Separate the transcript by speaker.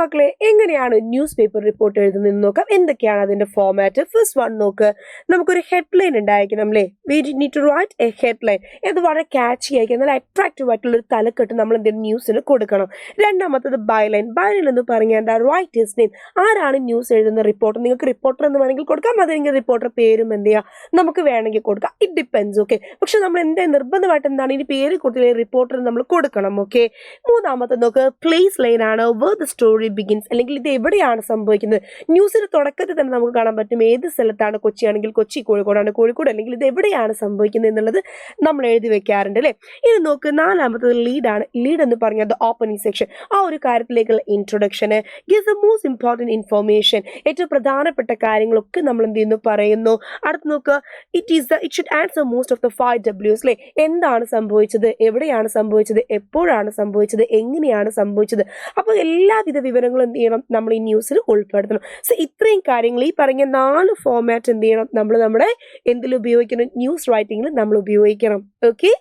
Speaker 1: മക്കളെ എങ്ങനെയാണ് news paper report എഴുതുന്നതെന്ന് നോക്കാം. എന്തൊക്കെയാണ് അതിന്റെ ഫോമാറ്റ്. ഫസ്റ്റ് വൺ നോക്ക്, നമുക്കൊരു ഹെഡ്ലൈൻ ഉണ്ടായിരിക്കണം അല്ലേ. We need to write a headline. ഇത് വളരെ ക്യാച്ചി ആയിരിക്കും, നല്ല അട്രാക്റ്റീവ് ആയിട്ടുള്ള ഒരു തലക്കെട്ട് നമ്മൾ എന്തെങ്കിലും ന്യൂസിന് കൊടുക്കണം. രണ്ടാമത്തത് ബൈലൈൻ. ബൈലൈൻ എന്ന് പറഞ്ഞാൽ എന്താ, റൈറ്റ് ഹിസ് നെയിം. ആരാണ് ന്യൂസ് എഴുതുന്ന റിപ്പോർട്ടർ. നിങ്ങൾക്ക് റിപ്പോർട്ടർ എന്ന് വേണമെങ്കിൽ കൊടുക്കാം, അല്ലെങ്കിൽ റിപ്പോർട്ടർ പേരും എന്ത് ചെയ്യാം നമുക്ക് വേണമെങ്കിൽ കൊടുക്കാം. It depends. ഓക്കെ, പക്ഷെ നമ്മൾ എന്താ നിർബന്ധമായിട്ട് എന്താണ് ഇനി പേര് കൊടുത്തില്ലേ റിപ്പോർട്ടർ നമ്മൾ കൊടുക്കണം. ഓക്കെ, മൂന്നാമത്തെ നോക്ക്, പ്ലേസ് ലൈൻ ആണ്. വേർ ദ സ്റ്റോറി ബിഗിൻസ്, അല്ലെങ്കിൽ ഇത് എവിടെയാണ് സംഭവിക്കുന്നത്. ന്യൂസിന്റെ തുടക്കത്തിൽ തന്നെ നമുക്ക് കാണാൻ പറ്റും ഏത് സ്ഥലത്താണ്. കൊച്ചി ആണെങ്കിൽ കൊച്ചി, കോഴിക്കോടാണ് കോഴിക്കോട്, അല്ലെങ്കിൽ ഇത് എവിടെയാണ് സംഭവിക്കുന്നത് എന്നുള്ളത് നമ്മൾ എഴുതി വെക്കാറുണ്ട് അല്ലേ. ഇനി നോക്ക്, നാലാമത്തത് ലീഡാണ്. ലീഡ് എന്ന് പറഞ്ഞാൽ ദ ഓപ്പണിംഗ് സെക്ഷൻ, ആ ഒരു കാര്യത്തിലേക്കുള്ള ഇൻട്രൊഡക്ഷന്. Give the most important information, ഏറ്റവും പ്രധാനപ്പെട്ട കാര്യങ്ങളൊക്കെ നമ്മൾ എന്ത് ചെയ്യുന്നു പറയുന്നു. അടുത്ത് നോക്കുക, it should answer most of the 5 Ws അല്ലേ. എന്താണ് സംഭവിച്ചത്, എവിടെയാണ് സംഭവിച്ചത്, എപ്പോഴാണ് സംഭവിച്ചത്, എങ്ങനെയാണ് സംഭവിച്ചത്. അപ്പോൾ എല്ലാവിധ വിവരങ്ങളും എന്ത് ചെയ്യണം നമ്മൾ ഈ ന്യൂസിൽ ഉൾപ്പെടുത്തണം. സോ ഇത്രയും കാര്യങ്ങൾ, ഈ പറഞ്ഞ 4 ഫോമാറ്റ് എന്ത് ചെയ്യണം നമ്മൾ നമ്മുടെ എന്തിൽ ഉപയോഗിക്കണം, ന്യൂസ് റൈറ്റിംഗിൽ നമ്മൾ ഉപയോഗിക്കണം. ഓക്കെ.